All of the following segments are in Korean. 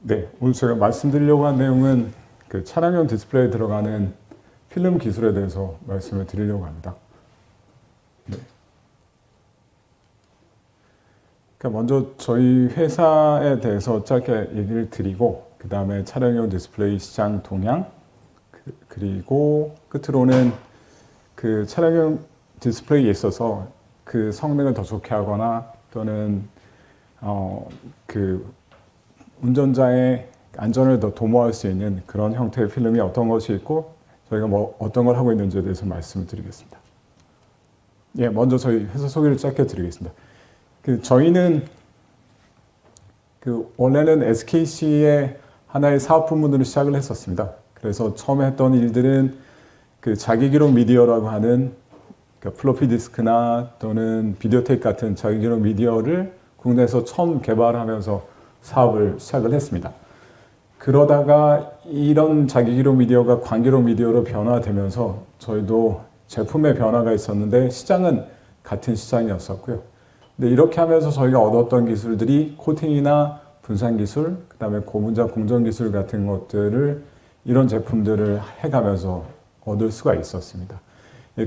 네, 오늘 제가 말씀드리려고 한 내용은 그 차량용 디스플레이에 들어가는 필름 기술에 대해서 말씀을 드리려고 합니다. 네. 그러니까 먼저 저희 회사에 대해서 짧게 얘기를 드리고, 그 다음에 차량용 디스플레이 시장 동향, 그리고 끝으로는 그 차량용 디스플레이에 있어서 그 성능을 더 좋게 하거나 또는 그 운전자의 안전을 더 도모할 수 있는 그런 형태의 필름이 어떤 것이 있고 저희가 어떤 걸 하고 있는지에 대해서 말씀을 드리겠습니다. 예, 먼저 저희 회사 소개를 짧게 드리겠습니다. 저희는 원래는 SKC의 하나의 사업 부문으로 시작을 했었습니다. 그래서 처음에 했던 일들은 자기 기록 미디어라고 하는 플로피 디스크나 또는 비디오 테이프 같은 자기 기록 미디어를 국내에서 처음 개발하면서 사업을 시작을 했습니다. 그러다가 이런 자기 기록 미디어가 광기록 미디어로 변화되면서 저희도 제품의 변화가 있었는데 시장은 같은 시장이었었고요. 근데 이렇게 하면서 저희가 얻었던 기술들이 코팅이나 분산 기술, 그 다음에 고분자 공정 기술 같은 것들을 이런 제품들을 해가면서 얻을 수가 있었습니다.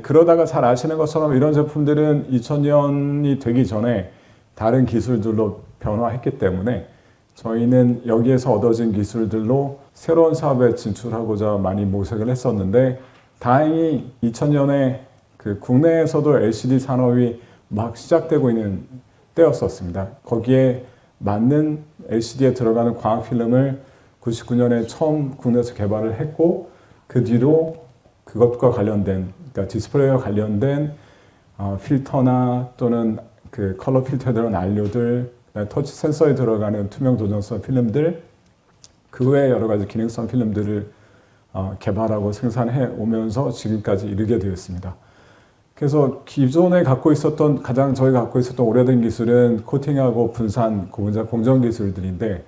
그러다가 잘 아시는 것처럼 이런 제품들은 2000년이 되기 전에 다른 기술들로 변화했기 때문에 저희는 여기에서 얻어진 기술들로 새로운 사업에 진출하고자 많이 모색을 했었는데 다행히 2000년에 국내에서도 LCD 산업이 막 시작되고 있는 때였었습니다. 거기에 맞는 LCD에 들어가는 광학 필름을 99년에 처음 국내에서 개발을 했고 그 뒤로 그것과 관련된 그러니까 디스플레이와 관련된 필터나 또는 컬러 필터에 들어간 안료들, 터치 센서에 들어가는 투명 도전성 필름들, 그 외에 여러 가지 기능성 필름들을 개발하고 생산해 오면서 지금까지 이르게 되었습니다. 그래서 기존에 저희가 갖고 있었던 오래된 기술은 코팅하고 분산, 고분자 공정 기술들인데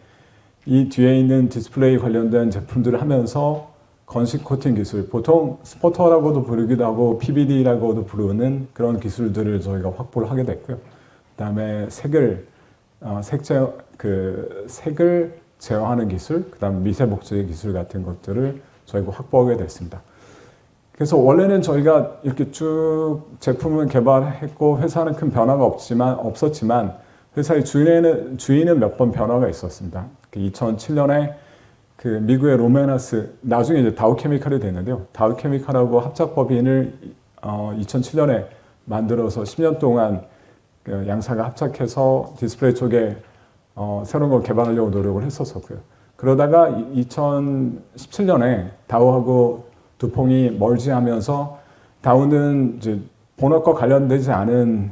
이 뒤에 있는 디스플레이 관련된 제품들을 하면서 건식 코팅 기술, 보통 스포터라고도 부르기도 하고 PVD라고도 부르는 그런 기술들을 저희가 확보를 하게 됐고요. 그 다음에 색을 제어하는 기술, 그 다음 미세 복제 기술 같은 것들을 저희가 확보하게 됐습니다. 그래서 원래는 저희가 이렇게 쭉 제품을 개발했고 회사는 큰 변화가 없었지만 회사의 주인은 몇 번 변화가 있었습니다. 2007년에 미국의 로메나스, 나중에 이제 다우케미칼이 됐는데요. 다우케미칼하고 합작법인을 2007년에 만들어서 10년 동안 양사가 합작해서 디스플레이 쪽에 새로운 걸 개발하려고 노력을 했었고요. 그러다가 2017년에 다우하고 두퐁이 멀지하면서 다우는 이제 본업과 관련되지 않은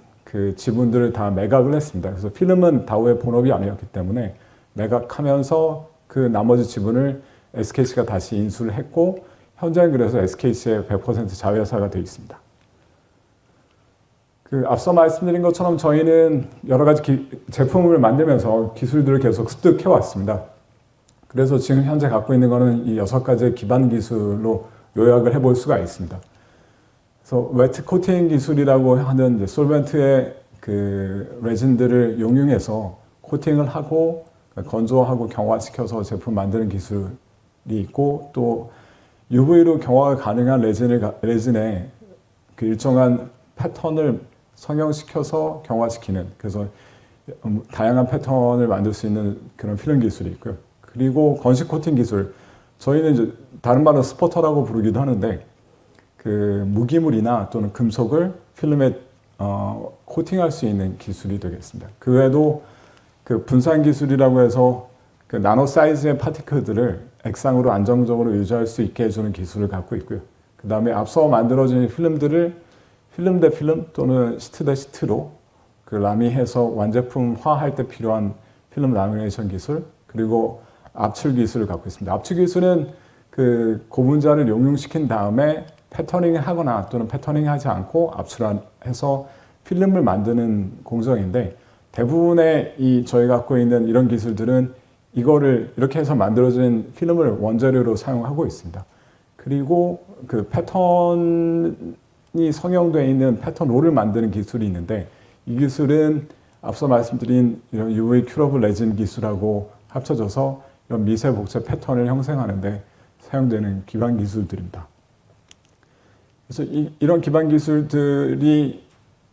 지분들을 다 매각을 했습니다. 그래서 필름은 다우의 본업이 아니었기 때문에 매각하면서 나머지 지분을 SKC가 다시 인수를 했고 현재는 그래서 SKC의 100% 자회사가 되어 있습니다. 앞서 말씀드린 것처럼 저희는 여러 가지 제품을 만들면서 기술들을 계속 습득해 왔습니다. 그래서 지금 현재 갖고 있는 것은 이 6가지의 기반 기술로 요약을 해볼 수가 있습니다. 그래서 웨트 코팅 기술이라고 하는 솔벤트의 레진들을 용융해서 코팅을 하고 건조하고 경화시켜서 제품 만드는 기술이 있고 또 UV로 경화가 가능한 레진에 일정한 패턴을 성형시켜서 경화시키는 그래서 다양한 패턴을 만들 수 있는 그런 필름 기술이 있고요. 그리고 건식 코팅 기술, 저희는 이제 다른 말로 스포터라고 부르기도 하는데 무기물이나 또는 금속을 필름에 코팅할 수 있는 기술이 되겠습니다. 그 외에도 분산 기술이라고 해서 나노 사이즈의 파티클들을 액상으로 안정적으로 유지할 수 있게 해주는 기술을 갖고 있고요. 그 다음에 앞서 만들어진 필름들을 필름 대 필름 또는 시트 대 시트로 라미해서 완제품화할 때 필요한 필름 라미네이션 기술, 그리고 압출 기술을 갖고 있습니다. 압출 기술은 고분자를 용융시킨 다음에 패터닝을 하거나 또는 패터닝 하지 않고 압출해서 필름을 만드는 공정인데 대부분의 저희가 갖고 있는 이런 기술들은 이거를 이렇게 해서 만들어진 필름을 원재료로 사용하고 있습니다. 그리고 패턴이 성형되어 있는 패턴 롤을 만드는 기술이 있는데 이 기술은 앞서 말씀드린 이런 UV 큐러블 레진 기술하고 합쳐져서 이런 미세 복제 패턴을 형성하는데 사용되는 기반 기술들입니다. 그래서 이런 기반 기술들이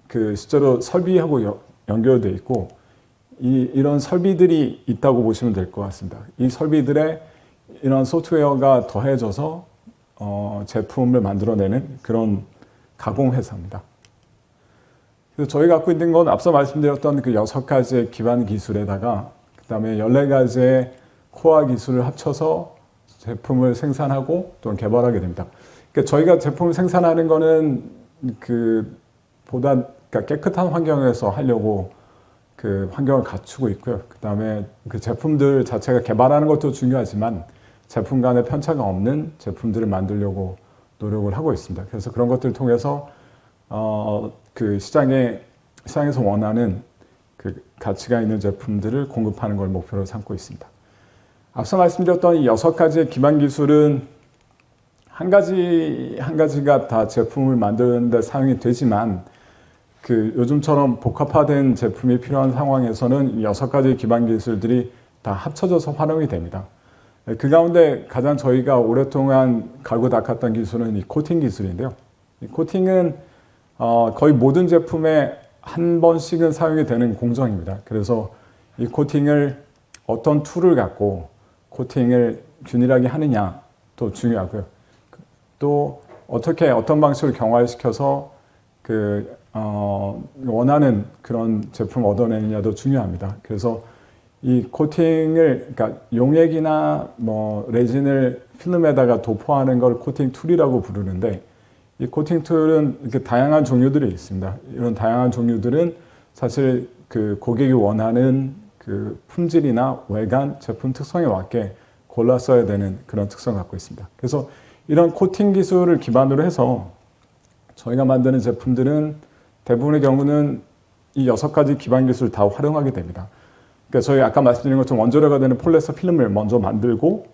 그 실제로 설비하고 연결되어 있고 이런 설비들이 있다고 보시면 될 것 같습니다. 이 설비들에 이런 소프트웨어가 더해져서 제품을 만들어내는 그런 가공 회사입니다. 그래서 저희가 갖고 있는 건 앞서 말씀드렸던 그 6가지의 기반 기술에다가 그 다음에 14가지의 코어 기술을 합쳐서 제품을 생산하고 또는 개발하게 됩니다. 그러니까 저희가 제품을 생산하는 거는 보다 그러니까 깨끗한 환경에서 하려고 그 환경을 갖추고 있고요. 그 다음에 그 제품들 자체가 개발하는 것도 중요하지만 제품 간의 편차가 없는 제품들을 만들려고 노력을 하고 있습니다. 그래서 그런 것들을 통해서 그 시장에서 원하는 그 가치가 있는 제품들을 공급하는 걸 목표로 삼고 있습니다. 앞서 말씀드렸던 이 6가지의 기반 기술은 한 가지가 다 제품을 만드는 데 사용이 되지만 그 요즘처럼 복합화된 제품이 필요한 상황에서는 이 6가지 기반 기술들이 다 합쳐져서 활용이 됩니다. 그 가운데 가장 저희가 오랫동안 갈고 닦았던 기술은 이 코팅 기술인데요. 이 코팅은 거의 모든 제품에 한 번씩은 사용이 되는 공정입니다. 그래서 이 코팅을 어떤 툴을 갖고 코팅을 균일하게 하느냐도 중요하고요. 또 어떤 방식을 경화시켜서 원하는 그런 제품을 얻어내느냐도 중요합니다. 그래서 이 코팅을, 그러니까 용액이나 레진을 필름에다가 도포하는 걸 코팅 툴이라고 부르는데, 이 코팅 툴은 이렇게 다양한 종류들이 있습니다. 이런 다양한 종류들은 사실 그 고객이 원하는 그 품질이나 외관, 제품 특성에 맞게 골라 써야 되는 그런 특성을 갖고 있습니다. 그래서 이런 코팅 기술을 기반으로 해서 저희가 만드는 제품들은 대부분의 경우는 이 6가지 기반 기술을 다 활용하게 됩니다. 그러니까 저희 아까 말씀드린 것처럼 원재료가 되는 폴리에스터 필름을 먼저 만들고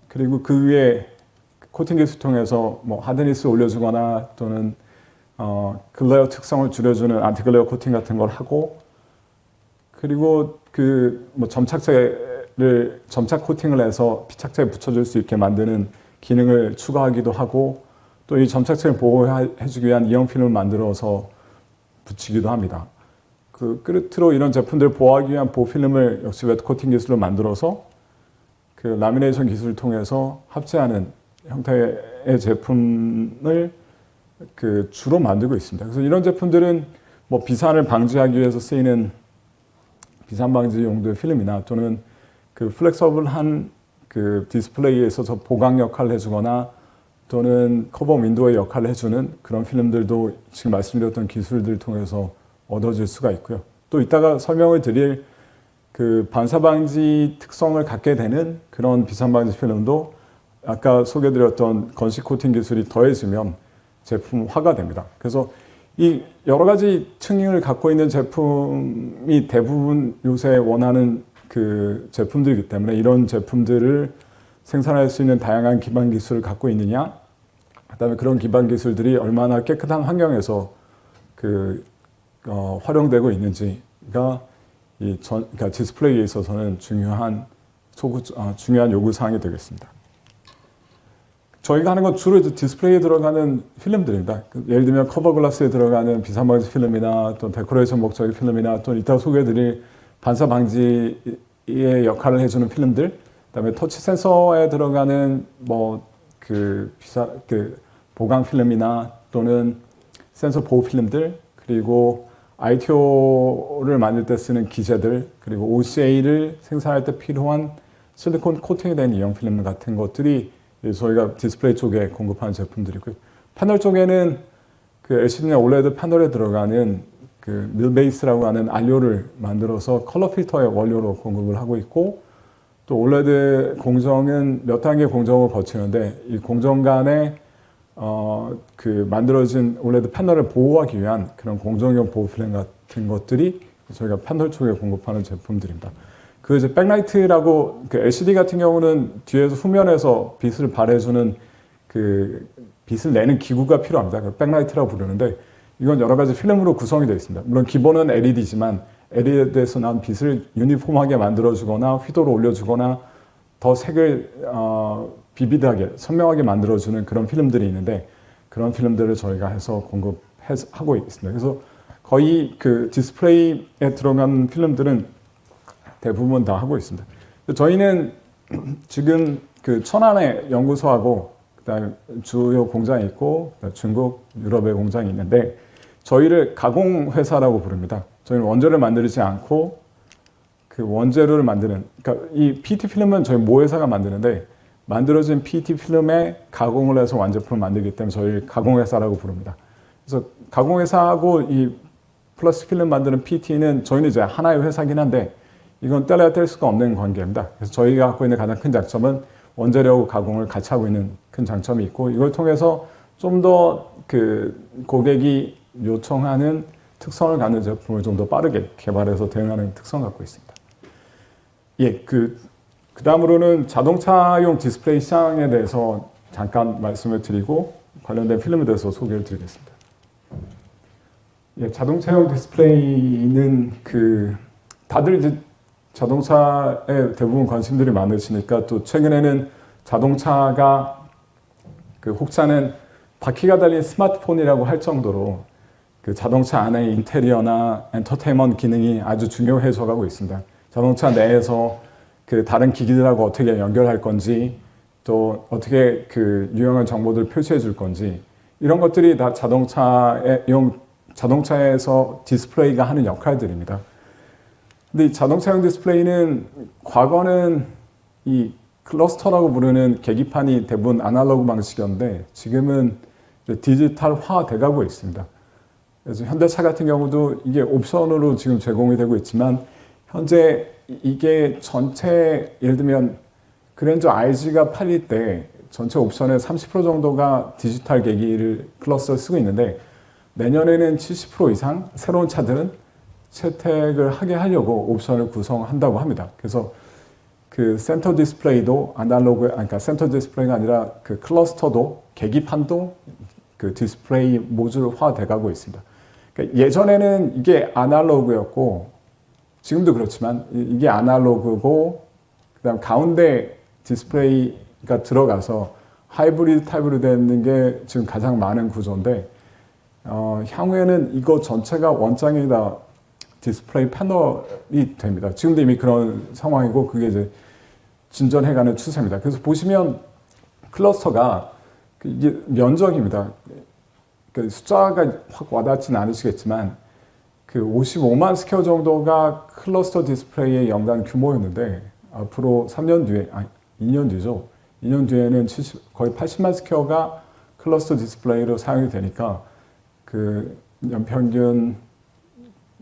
그리고 그 위에 코팅 기술을 통해서 하드니스를 올려주거나 또는 글레어 특성을 줄여주는 안티글레어 코팅 같은 걸 하고 그리고 점착 코팅을 해서 피착제에 붙여줄 수 있게 만드는 기능을 추가하기도 하고 또 이 점착체를 보호해주기 위한 이형 필름을 만들어서 붙이기도 합니다. 끝으로 이런 제품들을 보호하기 위한 보호 필름을 역시 웨트 코팅 기술로 만들어서 그 라미네이션 기술을 통해서 합체하는 형태의 제품을 주로 만들고 있습니다. 그래서 이런 제품들은 비산을 방지하기 위해서 쓰이는 비산 방지 용도의 필름이나 또는 플렉서블한 디스플레이에 있어서 보강 역할을 해주거나 또는 커버 윈도우의 역할을 해주는 그런 필름들도 지금 말씀드렸던 기술들을 통해서 얻어질 수가 있고요. 또 이따가 설명을 드릴 반사 방지 특성을 갖게 되는 그런 비산 방지 필름도 아까 소개드렸던 건식 코팅 기술이 더해지면 제품화가 됩니다. 그래서 이 여러 가지 층을 갖고 있는 제품이 대부분 요새 원하는 제품들이기 때문에 이런 제품들을 생산할 수 있는 다양한 기반 기술을 갖고 있느냐, 그다음에 그런 기반 기술들이 얼마나 깨끗한 환경에서 활용되고 있는지가 그러니까 디스플레이에 있어서는 중요한 요구 사항이 되겠습니다. 저희가 하는 건 주로 디스플레이에 들어가는 필름들입니다. 예를 들면 커버 글라스에 들어가는 비산 방지 필름이나 또 데코레이션 목적의 필름이나 또 이따 소개해드릴 반사 방지의 역할을 해주는 필름들, 그다음에 터치 센서에 들어가는 보강 필름이나 또는 센서 보호 필름들, 그리고 ITO를 만들 때 쓰는 기재들, 그리고 OCA를 생산할 때 필요한 실리콘 코팅이 된 이형 필름 같은 것들이 저희가 디스플레이 쪽에 공급하는 제품들이고요. 패널 쪽에는 LCD나 OLED 패널에 들어가는 밀베이스라고 하는 안료를 만들어서 컬러 필터의 원료로 공급을 하고 있고, 또 OLED 공정은 몇 단계 공정을 거치는데 이 공정 간에 만들어진 OLED 패널을 보호하기 위한 그런 공정용 보호 필름 같은 것들이 저희가 패널 쪽에 공급하는 제품들입니다. 이제 백라이트라고 LCD 같은 경우는 뒤에서 후면에서 빛을 발해주는 빛을 내는 기구가 필요합니다. 백라이트라고 부르는데 이건 여러 가지 필름으로 구성이 되어 있습니다. 물론 기본은 LED지만 LED에서 난 빛을 유니폼하게 만들어주거나 휘도를 올려주거나 더 색을 비비드하게 선명하게 만들어주는 그런 필름들이 있는데 그런 필름들을 저희가 해서 공급하고 있습니다. 그래서 거의 그 디스플레이에 들어간 필름들은 대부분 다 하고 있습니다. 저희는 지금 그 천안에 연구소하고 그다음 주요 공장이 있고 중국, 유럽에 공장이 있는데 저희를 가공 회사라고 부릅니다. 저희는 원재료를 만들지 않고 그 원재료를 만드는, 그러니까 이 PET 필름은 저희 모 회사가 만드는데 만들어진 PET 필름에 가공을 해서 완제품을 만들기 때문에 저희 가공 회사라고 부릅니다. 그래서 가공 회사하고 이 플라스틱 필름 만드는 PET는 저희는 이제 하나의 회사긴 한데 이건 뗄래야 뗄 수가 없는 관계입니다. 그래서 저희가 갖고 있는 가장 큰 장점은 원재료 가공을 같이 하고 있는 큰 장점이 있고 이걸 통해서 좀 더 그 고객이 요청하는 특성을 갖는 제품을 좀 더 빠르게 개발해서 대응하는 특성 을 갖고 있습니다. 예, 그 다음으로는 자동차용 디스플레이 시장에 대해서 잠깐 말씀을 드리고 관련된 필름에 대해서 소개를 드리겠습니다. 예, 자동차용 디스플레이는 그 다들 이제 자동차에 대부분 관심들이 많으시니까 또 최근에는 자동차가 그 혹자는 바퀴가 달린 스마트폰이라고 할 정도로 그 자동차 안의 인테리어나 엔터테인먼트 기능이 아주 중요해져 가고 있습니다. 자동차 내에서 그 다른 기기들하고 어떻게 연결할 건지 또 어떻게 그 유용한 정보들을 표시해 줄 건지 이런 것들이 다 자동차에서 디스플레이가 하는 역할들입니다. 근데 이 자동차용 디스플레이는 과거는 이 클러스터라고 부르는 계기판이 대부분 아날로그 방식이었는데 지금은 디지털화 돼가고 있습니다. 그래서 현대차 같은 경우도 이게 옵션으로 지금 제공이 되고 있지만 현재 이게 전체 예를 들면 그랜저 RG가 팔릴 때 전체 옵션의 30% 정도가 디지털 계기를 클러스터를 쓰고 있는데 내년에는 70% 이상 새로운 차들은 채택을 하게 하려고 옵션을 구성한다고 합니다. 그래서 그 센터 디스플레이도 그러니까 센터 디스플레이가 아니라 그 클러스터도 계기판도 그 디스플레이 모듈화 돼가고 있습니다. 그러니까 예전에는 이게 아날로그였고 지금도 그렇지만 이게 아날로그고 그다음 가운데 디스플레이가 들어가서 하이브리드 타입으로 되는 게 지금 가장 많은 구조인데 향후에는 이거 전체가 원장이 다 디스플레이 패널이 됩니다. 지금도 이미 그런 상황이고 그게 이제 진전해가는 추세입니다. 그래서 보시면 클러스터가 이게 면적입니다. 그 숫자가 확 와닿지는 않으시겠지만 그 55만 스퀘어 정도가 클러스터 디스플레이의 연간 규모였는데 앞으로 3년 뒤에, 2년 뒤죠. 2년 뒤에는 거의 80만 스퀘어가 클러스터 디스플레이로 사용이 되니까 그 연평균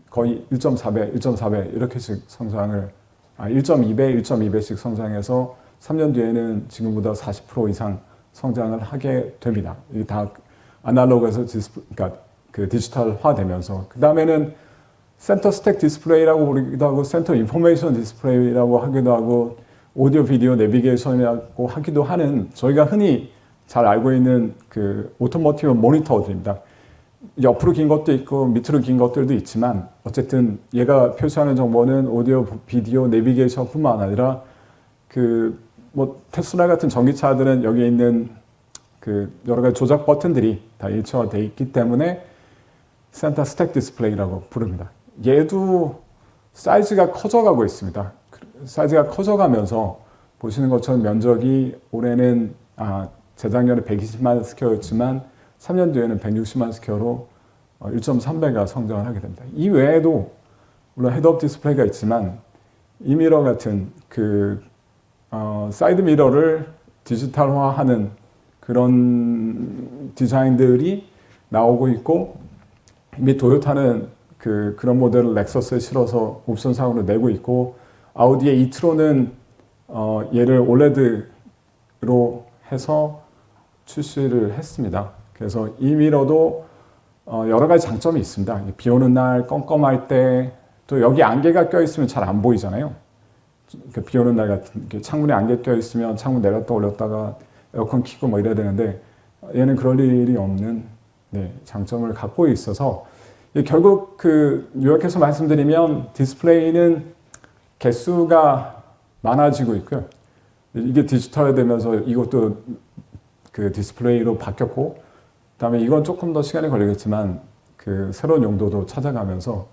거의 1.4배 이렇게씩 성장을 1.2배, 1.2배씩 성장해서 3년 뒤에는 지금보다 40% 이상 성장을 하게 됩니다. 이게 다 아날로그에서 그러니까 그 디지털화 되면서 그 다음에는 센터 스택 디스플레이라고 부르기도 하고 센터 인포메이션 디스플레이라고 하기도 하고 오디오 비디오 내비게이션이라고 하기도 하는 저희가 흔히 잘 알고 있는 그 오토모티브 모니터들입니다. 옆으로 긴 것도 있고 밑으로 긴 것들도 있지만 어쨌든 얘가 표시하는 정보는 오디오, 비디오, 내비게이션뿐만 아니라 그 뭐 테슬라 같은 전기차들은 여기에 있는 그 여러 가지 조작 버튼들이 다 일체화되어 있기 때문에 센터 스택 디스플레이라고 부릅니다. 얘도 사이즈가 커져가고 있습니다. 사이즈가 커져가면서 보시는 것처럼 면적이 올해는 재작년에 120만 스퀘어였지만 3년 뒤에는 160만 스퀘어로 1.3배가 성장을 하게 됩니다. 이 외에도 물론 헤드업 디스플레이가 있지만 이 미러 같은 그 사이드 미러를 디지털화하는 그런 디자인들이 나오고 있고 이미 토요타는 그런 모델을 렉서스에 실어서 옵션상으로 내고 있고 아우디의 이트로는 얘를 올레드로 해서 출시를 했습니다. 그래서 이 미러도 여러 가지 장점이 있습니다. 비 오는 날 껌껌할 때 또 여기 안개가 껴있으면 잘 안 보이잖아요. 비 오는 날 같은 창문에 안개 껴있으면 창문 내렸다 올렸다가 에어컨 켜고 뭐 이래야 되는데 얘는 그럴 일이 없는 장점을 갖고 있어서 결국 요약해서 말씀드리면 디스플레이는 개수가 많아지고 있고요. 이게 디지털화되면서 이것도 디스플레이로 바뀌었고, 그다음에 이건 조금 더 시간이 걸리겠지만 새로운 용도도 찾아가면서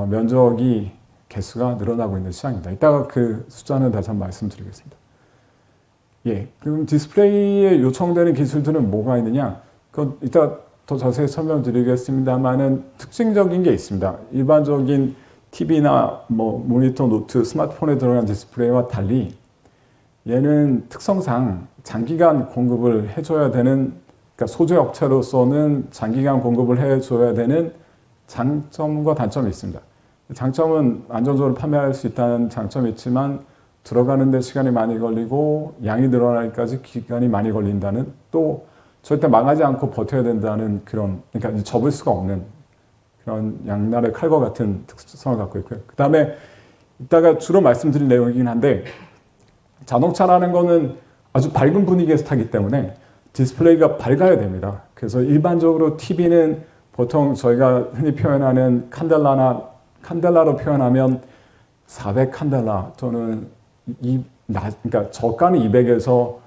면적이 개수가 늘어나고 있는 시장입니다. 이따가 숫자는 다시 한번 말씀드리겠습니다. 예, 그럼 디스플레이에 요청되는 기술들은 뭐가 있느냐? 그건 이따 더 자세히 설명드리겠습니다만은 특징적인 게 있습니다. 일반적인 TV나 모니터, 노트, 스마트폰에 들어간 디스플레이와 달리 얘는 특성상 장기간 공급을 해줘야 되는, 그러니까 소재 업체로서는 장기간 공급을 해줘야 되는 장점과 단점이 있습니다. 장점은 안정적으로 판매할 수 있다는 장점이 있지만 들어가는 데 시간이 많이 걸리고 양이 늘어나기까지 기간이 많이 걸린다는, 또 절대 망하지 않고 버텨야 된다는 그러니까 접을 수가 없는 그런 양날의 칼과 같은 특성을 갖고 있고요. 그 다음에 이따가 주로 말씀드릴 내용이긴 한데, 자동차라는 거는 아주 밝은 분위기에서 타기 때문에 디스플레이가 밝아야 됩니다. 그래서 일반적으로 TV는 보통 저희가 흔히 표현하는 칸델라로 표현하면 400칸델라 또는 그러니까 저가는 200에서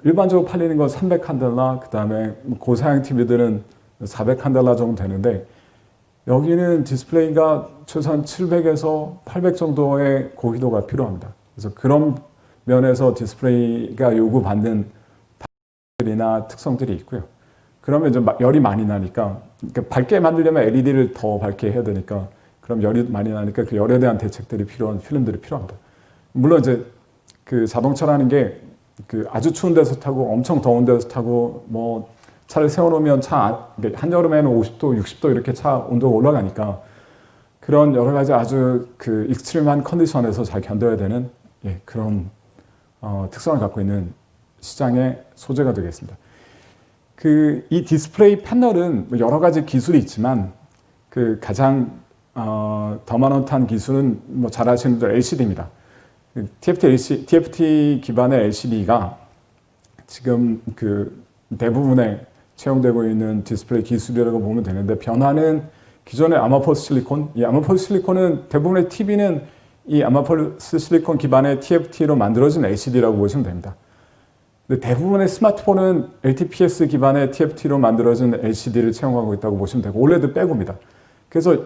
일반적으로 팔리는 건 300칸델라, 그 다음에 고사양 TV들은 400칸델라 정도 되는데, 여기는 디스플레이가 최소한 700에서 800 정도의 고輝도가 필요합니다. 그래서 그런 면에서 디스플레이가 요구받는 이나 특성들이 있고요. 그러면 이제 열이 많이 나니까, 그러니까 밝게 만들려면 LED를 더 밝게 해야 되니까, 그럼 열이 많이 나니까 그 열에 대한 대책들이 필요한 필름들이 필요합니다. 물론 이제 자동차라는 게 아주 추운 데서 타고 엄청 더운 데서 타고 차를 세워놓으면 한여름에는 50도, 60도 이렇게 차 온도가 올라가니까 그런 여러 가지 아주 익스트림한 컨디션에서 잘 견뎌야 되는 그런 특성을 갖고 있는 시장의 소재가 되겠습니다. 이 디스플레이 패널은 여러 가지 기술이 있지만 가장 더마넌트한 기술은 잘 아시는 대로 LCD입니다. TFT 기반의 LCD가 지금 대부분에 채용되고 있는 디스플레이 기술이라고 보면 되는데, 변화는 기존의 아모포스 실리콘, 이 아모포스 실리콘은 대부분의 TV는 이 아모포스 실리콘 기반의 TFT로 만들어진 LCD라고 보시면 됩니다. 근데 대부분의 스마트폰은 LTPS 기반의 TFT로 만들어진 LCD를 채용하고 있다고 보시면 되고, OLED 빼고입니다. 그래서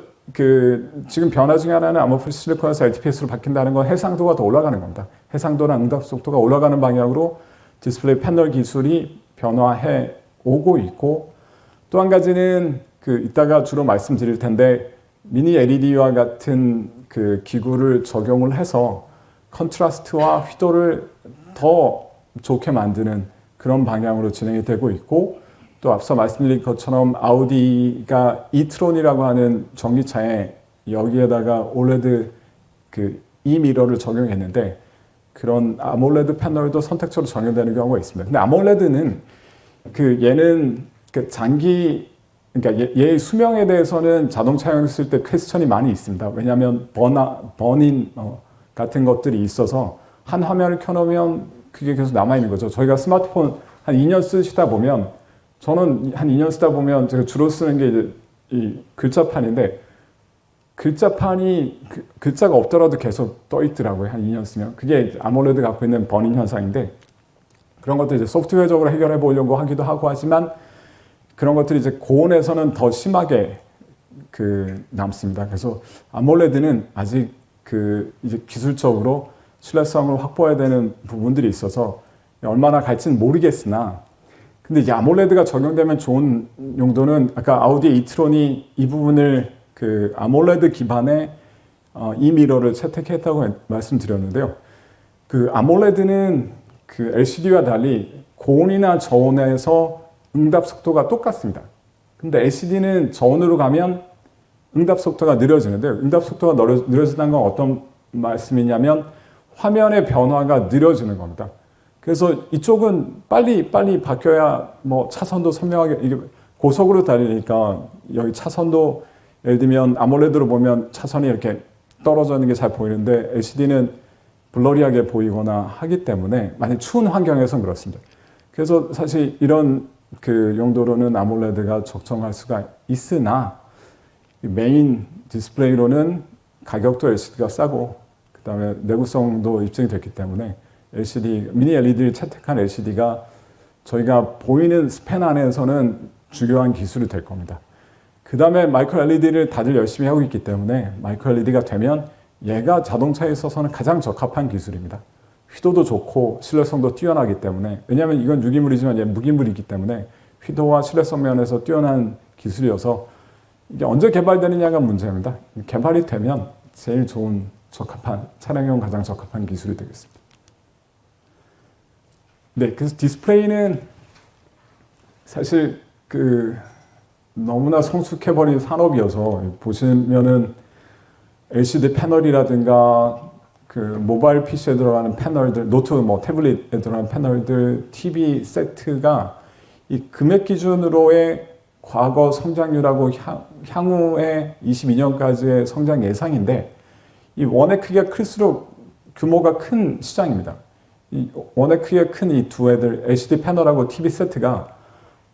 지금 변화 중에 하나는 아모포스 실리콘에서 LTPS로 바뀐다는 건 해상도가 더 올라가는 겁니다. 해상도나 응답 속도가 올라가는 방향으로 디스플레이 패널 기술이 변화해 오고 있고, 또 한 가지는 이따가 주로 말씀드릴 텐데, 미니 LED와 같은 기구를 적용을 해서 컨트라스트와 휘도를 더 좋게 만드는 그런 방향으로 진행이 되고 있고, 또 앞서 말씀드린 것처럼 아우디가 이트론이라고 하는 전기차에 여기에다가 OLED 미러를 적용했는데, 그런 아몰레드 패널도 선택적으로 적용되는 경우가 있습니다. 근데 아몰레드는 얘는 그러니까 얘의 수명에 대해서는 자동차용을 쓸 때 퀘스천이 많이 있습니다. 왜냐하면 버닌 같은 것들이 있어서 한 화면을 켜놓으면 그게 계속 남아있는 거죠. 저희가 스마트폰 한 2년 쓰시다 보면, 저는 한 2년 쓰다 보면 제가 주로 쓰는 게 이제 이 글자판인데, 글자판이 글자가 없더라도 계속 떠 있더라고요. 한 2년 쓰면. 그게 아몰레드 갖고 있는 버닝 현상인데, 그런 것들 이제 소프트웨어적으로 해결해 보려고 하기도 하고 하지만, 그런 것들이 이제 고온에서는 더 심하게 남습니다. 그래서 아몰레드는 아직 이제 기술적으로 신뢰성을 확보해야 되는 부분들이 있어서 얼마나 갈지는 모르겠으나, 근데 이제 아몰레드가 적용되면 좋은 용도는 아까 아우디의 이트론이 이 부분을 아몰레드 기반의 이 미러를 채택했다고 말씀드렸는데요. 아몰레드는 LCD와 달리 고온이나 저온에서 응답 속도가 똑같습니다. 근데 LCD는 저온으로 가면 응답 속도가 느려지는데요. 응답 속도가 느려진다는 건 어떤 말씀이냐면 화면의 변화가 느려지는 겁니다. 그래서 이쪽은 빨리 바뀌어야 차선도 선명하게, 이게 고속으로 달리니까 여기 차선도 예를 들면 아몰레드로 보면 차선이 이렇게 떨어져 있는 게 잘 보이는데, LCD는 블러리하게 보이거나 하기 때문에 만약 추운 환경에서는 그렇습니다. 그래서 사실 이런 용도로는 아몰레드가 적정할 수가 있으나, 메인 디스플레이로는 가격도 LCD가 싸고 그다음에 내구성도 입증이 됐기 때문에 미니 LED를 채택한 LCD가 저희가 보이는 스팬 안에서는 중요한 기술이 될 겁니다. 그 다음에 마이크로 LED를 다들 열심히 하고 있기 때문에 마이크로 LED가 되면 얘가 자동차에 있어서는 가장 적합한 기술입니다. 휘도도 좋고 신뢰성도 뛰어나기 때문에, 왜냐하면 이건 유기물이지만 얘는 무기물이기 때문에 휘도와 신뢰성 면에서 뛰어난 기술이어서 이게 언제 개발되느냐가 문제입니다. 개발이 되면 제일 좋은 적합한 차량용 가장 적합한 기술이 되겠습니다. 네, 그래서 디스플레이는 사실 너무나 성숙해버린 산업이어서 보시면은 LCD 패널이라든가 모바일 PC에 들어가는 패널들, 노트 태블릿에 들어가는 패널들, TV 세트가 이 금액 기준으로의 과거 성장률하고 향후의 22년까지의 성장 예상인데, 이 원의 크기가 클수록 규모가 큰 시장입니다. 이 원의 크기가 큰 이 두 애들, LCD 패널하고 TV 세트가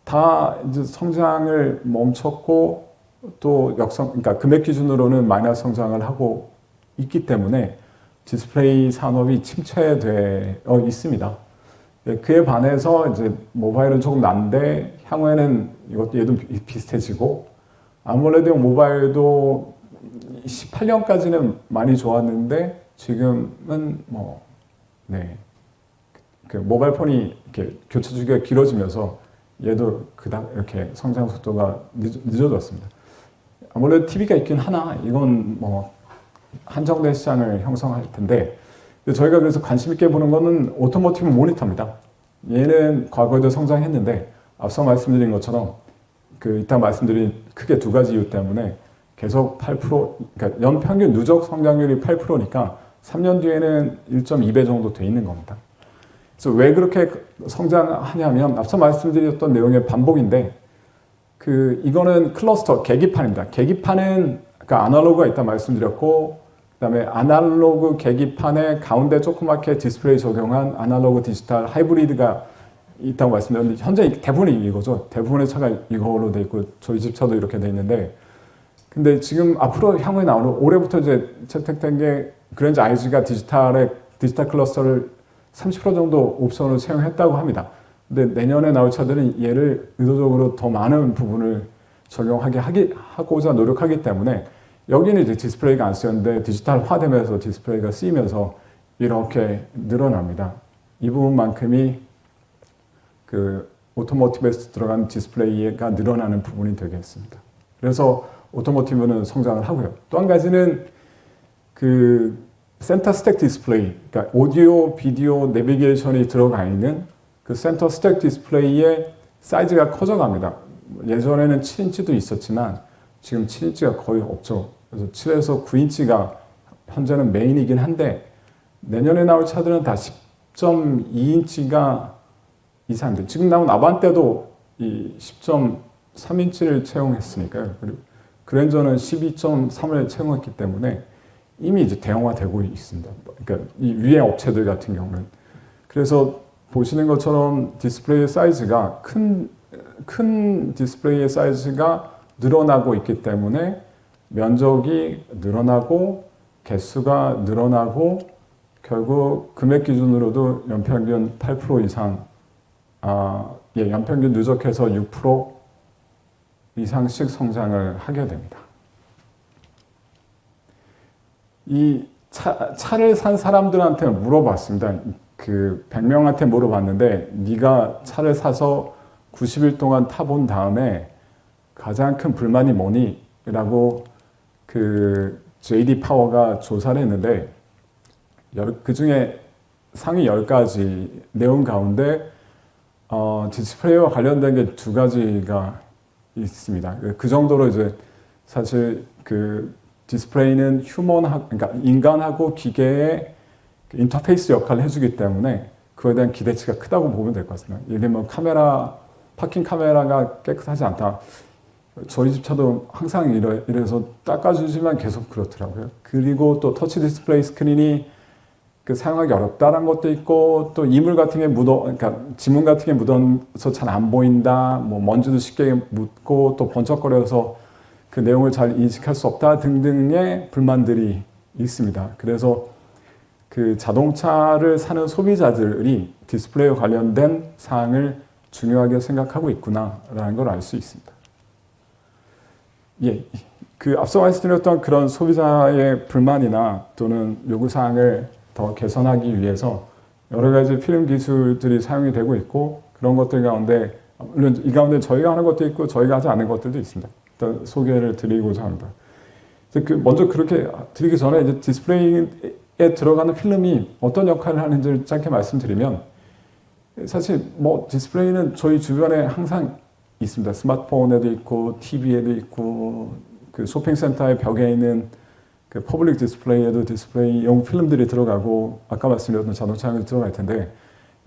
다 이제 성장을 멈췄고 또 그러니까 금액 기준으로는 마이너스 성장을 하고 있기 때문에 디스플레이 산업이 침체되어 있습니다. 그에 반해서 이제 모바일은 조금 난데 향후에는 얘도 비슷해지고, 아무래도 모바일도 18년까지는 많이 좋았는데 지금은 모바일 폰이 이렇게 교체 주기가 길어지면서 얘도 이렇게 성장 속도가 늦어졌습니다. 아무래도 TV가 있긴 하나 이건 한정된 시장을 형성할 텐데, 저희가 그래서 관심 있게 보는 거는 오토모티브 모니터입니다. 얘는 과거에도 성장했는데 앞서 말씀드린 것처럼 이따 말씀드린 크게 두 가지 이유 때문에 계속 8%, 그러니까 연평균 누적 성장률이 8%니까 3년 뒤에는 1.2배 정도 돼 있는 겁니다. 그래서 왜 그렇게 성장하냐면 앞서 말씀드렸던 내용의 반복인데, 이거는 클러스터 계기판입니다. 계기판은 아날로그가 있다 말씀드렸고, 그다음에 아날로그 계기판에 가운데 조그맣게 디스플레이 적용한 아날로그 디지털 하이브리드가 있다고 말씀드렸는데, 현재 대부분이 이거죠. 대부분의 차가 이걸로 돼 있고 저희 집 차도 이렇게 돼 있는데, 근데 지금 앞으로 향후에 나오는 올해부터 이제 채택된 게 그랜저 IG가 디지털 클러스터를 30% 정도 옵션을 채용했다고 합니다. 근데 내년에 나올 차들은 얘를 의도적으로 더 많은 부분을 적용하고자 노력하기 때문에 여기는 이제 디스플레이가 안 쓰였는데 디지털화되면서 디스플레이가 쓰이면서 이렇게 늘어납니다. 이 부분만큼이 오토모티브에서 들어간 디스플레이가 늘어나는 부분이 되겠습니다. 그래서 오토모티브는 성장을 하고요. 또 한 가지는 센터 스택 디스플레이, 그러니까 오디오, 비디오, 내비게이션이 들어가 있는 센터 스택 디스플레이의 사이즈가 커져갑니다. 예전에는 7인치도 있었지만 지금 7인치가 거의 없죠. 그래서 7에서 9인치가 현재는 메인이긴 한데, 내년에 나올 차들은 다 10.2인치가 이상인데, 지금 나온 아반떼도 이 10.3인치를 채용했으니까요. 그리고 그랜저는 12.3을 채용했기 때문에 이미 이제 대형화되고 있습니다. 그러니까 이 위에 업체들 같은 경우는. 그래서 보시는 것처럼 디스플레이 사이즈가 큰 디스플레이의 사이즈가 늘어나고 있기 때문에 면적이 늘어나고 개수가 늘어나고 결국 금액 기준으로도 연평균 8% 이상, 연평균 누적해서 6% 이상씩 성장을 하게 됩니다. 이 차를 산 사람들한테 물어봤습니다. 100명한테 물어봤는데, 네가 차를 사서 90일 동안 타본 다음에 가장 큰 불만이 뭐니? 라고 JD 파워가 조사를 했는데, 그 중에 상위 10가지 내용 가운데 디스플레이와 관련된 게 2가지가 있습니다. 그 정도로 이제 사실 디스플레이는 그러니까 인간하고 기계의 인터페이스 역할을 해주기 때문에 그거에 대한 기대치가 크다고 보면 될 것 같습니다. 예를 들면 파킹 카메라가 깨끗하지 않다. 저희 집 차도 항상 이래서 닦아주지만 계속 그렇더라고요. 그리고 또 터치 디스플레이 스크린이 사용하기 어렵다는 것도 있고, 또 이물 같은 게 그러니까 지문 같은 게 묻어서 잘 안 보인다, 먼지도 쉽게 묻고 또 번쩍거려서 그 내용을 잘 인식할 수 없다 등등의 불만들이 있습니다. 그래서 그 자동차를 사는 소비자들이 디스플레이와 관련된 사항을 중요하게 생각하고 있구나라는 걸 알 수 있습니다. 예, 그 앞서 말씀드렸던 그런 소비자의 불만이나 또는 요구사항을 더 개선하기 위해서 여러 가지 필름 기술들이 사용이 되고 있고 그런 것들 가운데 물론 이 가운데 저희가 하는 것도 있고 저희가 하지 않은 것들도 있습니다. 일단 소개를 드리고자 합니다. 먼저 그렇게 드리기 전에 이제 디스플레이에 들어가는 필름이 어떤 역할을 하는지를 짧게 말씀드리면 사실 뭐 디스플레이는 저희 주변에 항상 있습니다. 스마트폰에도 있고 TV에도 있고 그 쇼핑센터의 벽에 있는 그 퍼블릭 디스플레이에도 디스플레이용 필름들이 들어가고 아까 말씀드렸던 자동차가 들어갈 텐데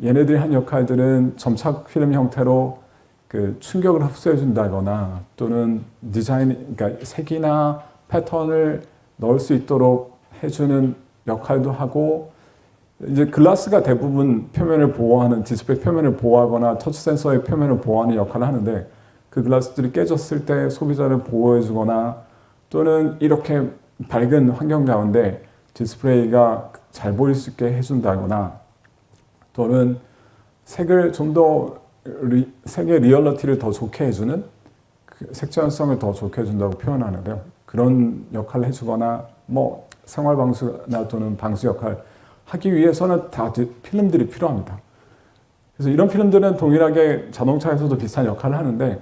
얘네들이 한 역할들은 점착 필름 형태로 그 충격을 흡수해 준다거나 또는 디자인, 그러니까 색이나 패턴을 넣을 수 있도록 해주는 역할도 하고 이제 글라스가 대부분 표면을 보호하는 디스플레이 표면을 보호하거나 터치 센서의 표면을 보호하는 역할을 하는데 그 글라스들이 깨졌을 때 소비자를 보호해 주거나 또는 이렇게 밝은 환경 가운데 디스플레이가 잘 보일 수 있게 해준다거나 또는 색을 좀 더 색의 리얼리티를 더 좋게 해주는 색전성을 더 좋게 해준다고 표현하는데요. 그런 역할을 해주거나 뭐 생활 방수나 또는 방수 역할 하기 위해서는 다 필름들이 필요합니다. 그래서 이런 필름들은 동일하게 자동차에서도 비슷한 역할을 하는데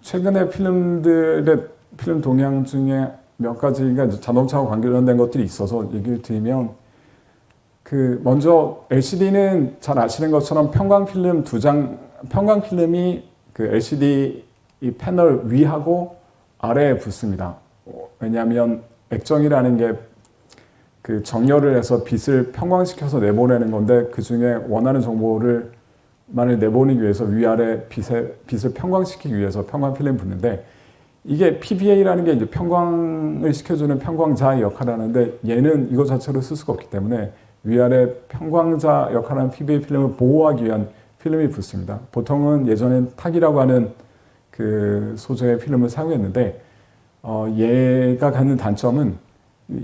최근에 필름들의 필름 동향 중에 몇 가지가 자동차와 관련된 것들이 있어서 얘기를 드리면 먼저 LCD는 잘 아시는 것처럼 평광 필름이 그 LCD 이 패널 위하고 아래에 붙습니다. 왜냐하면 액정이라는 게 그 정렬을 해서 빛을 평광시켜서 내보내는 건데 그 중에 원하는 정보를 만을 내보내기 위해서 위아래 빛을 평광시키기 위해서 평광 필름이 붙는데 이게 PBA라는 게 이제 평광을 시켜주는 평광자의 역할을 하는데 얘는 이거 자체로 쓸 수가 없기 때문에 위아래 평광자 역할을 하는 PBA 필름을 보호하기 위한 필름이 붙습니다. 보통은 예전엔 탁이라고 하는 그 소재의 필름을 사용했는데 얘가 갖는 단점은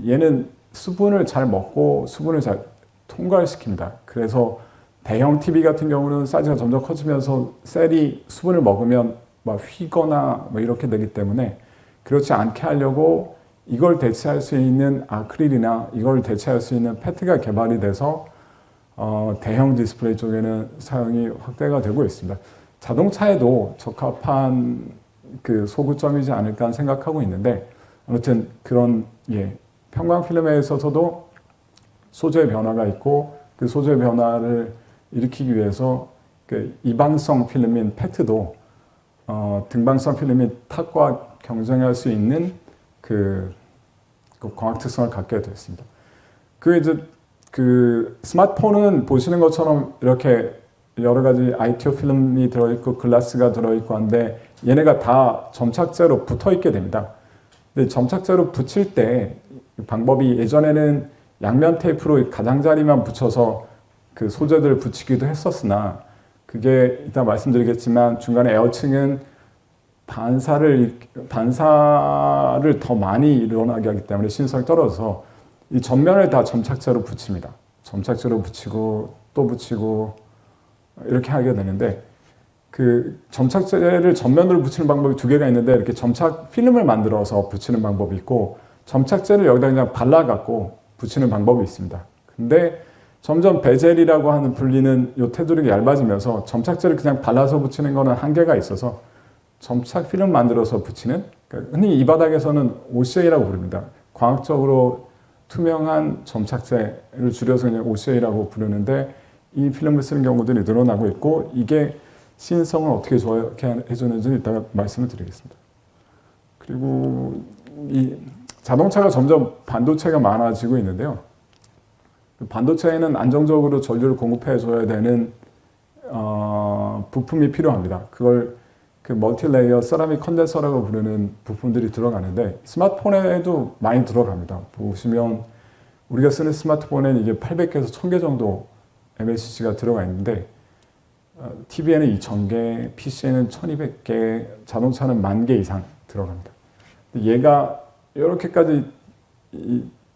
얘는 수분을 잘 먹고 수분을 잘 통과시킵니다. 그래서 대형 TV 같은 경우는 사이즈가 점점 커지면서 셀이 수분을 먹으면 막 휘거나 뭐 이렇게 되기 때문에 그렇지 않게 하려고 이걸 대체할 수 있는 아크릴이나 이걸 대체할 수 있는 페트가 개발이 돼서 대형 디스플레이 쪽에는 사용이 확대가 되고 있습니다. 자동차에도 적합한 그 소구점이지 않을까 생각하고 있는데 아무튼 그런 평광 필름에 있어서도 소재 변화가 있고 그 소재 변화를 일으키기 위해서 그 이방성 필름인 페트도 등방성 필름인 탁과 경쟁할 수 있는 그 광학 특성을 갖게 됐습니다. 그 스마트폰은 보시는 것처럼 이렇게 여러 가지 ITO 필름이 들어있고 글라스가 들어있고 한데 얘네가 다 점착제로 붙어 있게 됩니다. 근데 점착제로 붙일 때 방법이 예전에는 양면 테이프로 가장자리만 붙여서 그 소재들을 붙이기도 했었으나 그게 이따 말씀드리겠지만 중간에 에어층은 반사를 더 많이 일어나게 하기 때문에 신성이 떨어져서 이 전면을 다 점착제로 붙입니다. 점착제로 붙이고 또 붙이고 이렇게 하게 되는데 그 점착제를 전면으로 붙이는 방법이 두 개가 있는데 이렇게 점착 필름을 만들어서 붙이는 방법이 있고 점착제를 여기다 그냥 발라갖고 붙이는 방법이 있습니다. 근데 점점 베젤이라고 하는 불리는 요 테두리가 얇아지면서 점착제를 그냥 발라서 붙이는 거는 한계가 있어서 점착 필름 만들어서 붙이는 그러니까 흔히 이 바닥에서는 OCA라고 부릅니다. 과학적으로 투명한 점착제를 줄여서 그냥 OCA라고 부르는데 이 필름을 쓰는 경우들이 늘어나고 있고 이게 시인성을 어떻게 좋게 해주는지 이따가 말씀을 드리겠습니다. 그리고 이 자동차가 점점 반도체가 많아지고 있는데요. 반도체에는 안정적으로 전류를 공급해 줘야 되는 부품이 필요합니다. 그걸 그 멀티레이어 세라믹 컨덴서라고 부르는 부품들이 들어가는데 스마트폰에도 많이 들어갑니다. 보시면 우리가 쓰는 스마트폰에는 이게 800개에서 1000개 정도 MLCC가 들어가 있는데 TV에는 2000개, PC에는 1200개, 자동차는 10,000개 이상 들어갑니다. 얘가 이렇게까지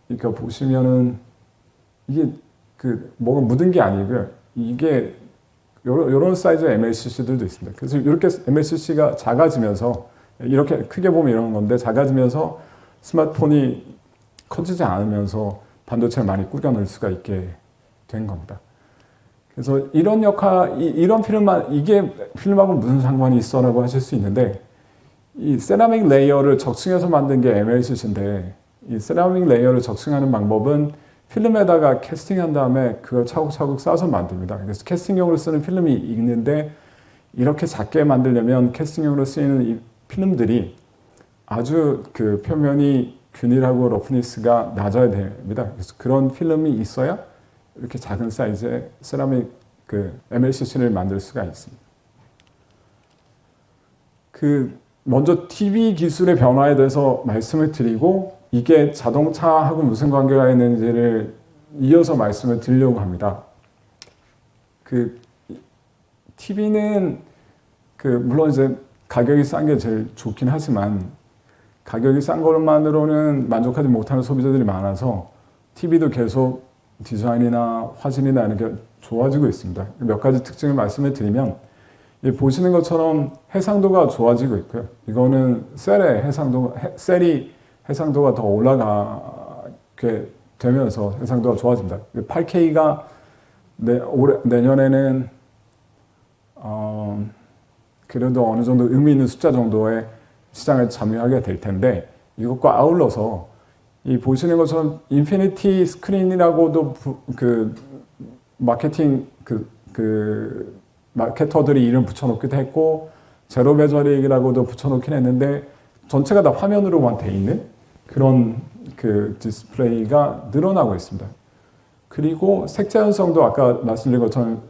그러니까 보시면은 이게 그 뭐가 묻은 게 아니고요. 이게 요런 사이즈의 MLCC들도 있습니다. 그래서 이렇게 MLCC가 작아지면서 이렇게 크게 보면 이런 건데 작아지면서 스마트폰이 커지지 않으면서 반도체를 많이 꾸겨 넣을 수가 있게 된 겁니다. 그래서 이런 이런 필름만, 이게 필름하고 무슨 상관이 있어? 라고 하실 수 있는데, 이 세라믹 레이어를 적층해서 만든 게 MLCC인데, 이 세라믹 레이어를 적층하는 방법은 필름에다가 캐스팅한 다음에 그걸 차곡차곡 쌓아서 만듭니다. 그래서 캐스팅용으로 쓰는 필름이 있는데, 이렇게 작게 만들려면 캐스팅용으로 쓰이는 이 필름들이 아주 그 표면이 균일하고 러프니스가 낮아야 됩니다. 그래서 그런 필름이 있어야 이렇게 작은 사이즈의 세라믹 그 MLCC를 만들 수가 있습니다. 먼저 TV 기술의 변화에 대해서 말씀을 드리고 이게 자동차하고 무슨 관계가 있는지를 이어서 말씀을 드리려고 합니다. TV는 물론 이제 가격이 싼 게 제일 좋긴 하지만 가격이 싼 것만으로는 만족하지 못하는 소비자들이 많아서 TV도 계속 디자인이나 화질이나 이런 게 좋아지고 있습니다. 몇 가지 특징을 말씀을 드리면 보시는 것처럼 해상도가 좋아지고 있고요. 이거는 셀이 해상도가 더 올라가게 되면서 해상도가 좋아집니다. 8K가 내년에는 그래도 어느 정도 의미 있는 숫자 정도의 시장을 점유하게 될 텐데 이것과 아울러서 이 보시는 것처럼 인피니티 스크린이라고도 마케팅 마케터들이 이름 붙여놓기도 했고 제로 베저링이라고도 붙여놓긴 했는데 전체가 다 화면으로만 돼 있는 그런 디스플레이가 늘어나고 있습니다. 그리고 색채 현성도 아까 말씀드린 것처럼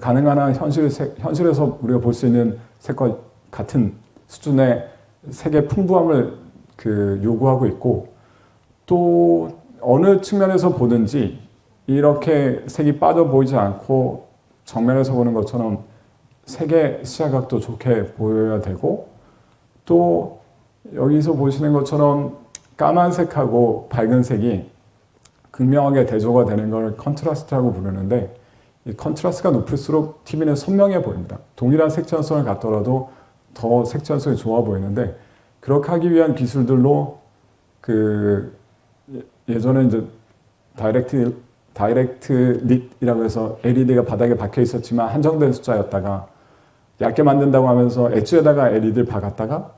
가능한 한 현실에서 우리가 볼 수 있는 색과 같은 수준의 색의 풍부함을 요구하고 있고 또 어느 측면에서 보든지 이렇게 색이 빠져 보이지 않고 정면에서 보는 것처럼 색의 시야각도 좋게 보여야 되고 또 여기서 보시는 것처럼 까만색하고 밝은색이 극명하게 대조가 되는 걸 컨트라스트라고 부르는데 이 컨트라스트가 높을수록 TV는 선명해 보입니다. 동일한 색채현성을 갖더라도 더 색채현성이 좋아 보이는데 그렇게 하기 위한 기술들로 예전에 이제 다이렉트 릿이라고 해서 LED가 바닥에 박혀 있었지만 한정된 숫자였다가 얇게 만든다고 하면서 엣지에다가 LED를 박았다가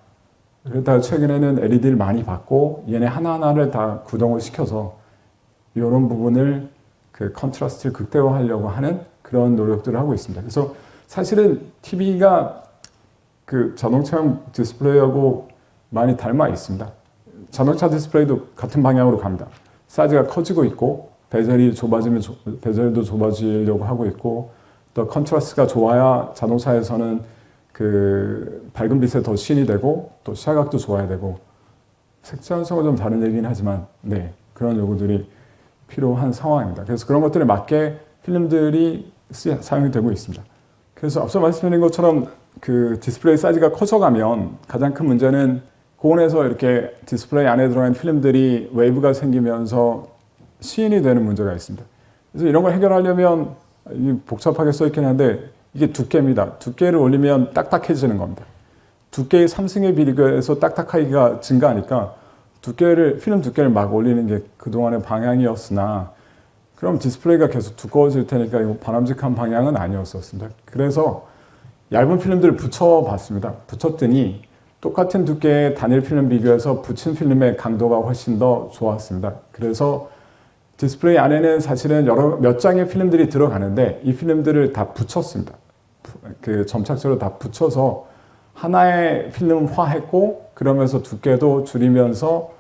그러다가 최근에는 LED를 많이 박고 얘네 하나하나를 다 구동을 시켜서 이런 부분을 컨트라스트를 극대화하려고 하는 그런 노력들을 하고 있습니다. 그래서 사실은 TV가 자동차용 디스플레이하고 많이 닮아 있습니다. 자동차 디스플레이도 같은 방향으로 갑니다. 사이즈가 커지고 있고 베젤이 좁아지면 베젤도 좁아지려고 하고 있고 또 컨트라스트가 좋아야 자동차에서는 밝은 빛에 더 신이 되고 또 시야각도 좋아야 되고 색채 현성은 좀 다른 얘기긴 하지만 그런 요구들이 필요한 상황입니다. 그래서 그런 것들에 맞게 필름들이 사용이 되고 있습니다. 그래서 앞서 말씀드린 것처럼 디스플레이 사이즈가 커져가면 가장 큰 문제는 고온에서 이렇게 디스플레이 안에 들어간 필름들이 웨이브가 생기면서 시인이 되는 문제가 있습니다. 그래서 이런 걸 해결하려면 복잡하게 써있긴 한데 이게 두께입니다. 두께를 올리면 딱딱해지는 겁니다. 두께의 3승에 비교해서 딱딱하기가 증가하니까 필름 두께를 막 올리는 게 그동안의 방향이었으나 그럼 디스플레이가 계속 두꺼워질 테니까 이거 바람직한 방향은 아니었었습니다. 그래서 얇은 필름들을 붙여봤습니다. 붙였더니 똑같은 두께의 단일 필름 비교해서 붙인 필름의 강도가 훨씬 더 좋았습니다. 그래서 디스플레이 안에는 사실은 몇 장의 필름들이 들어가는데 이 필름들을 다 붙였습니다. 점착제로 다 붙여서 하나의 필름화했고 그러면서 두께도 줄이면서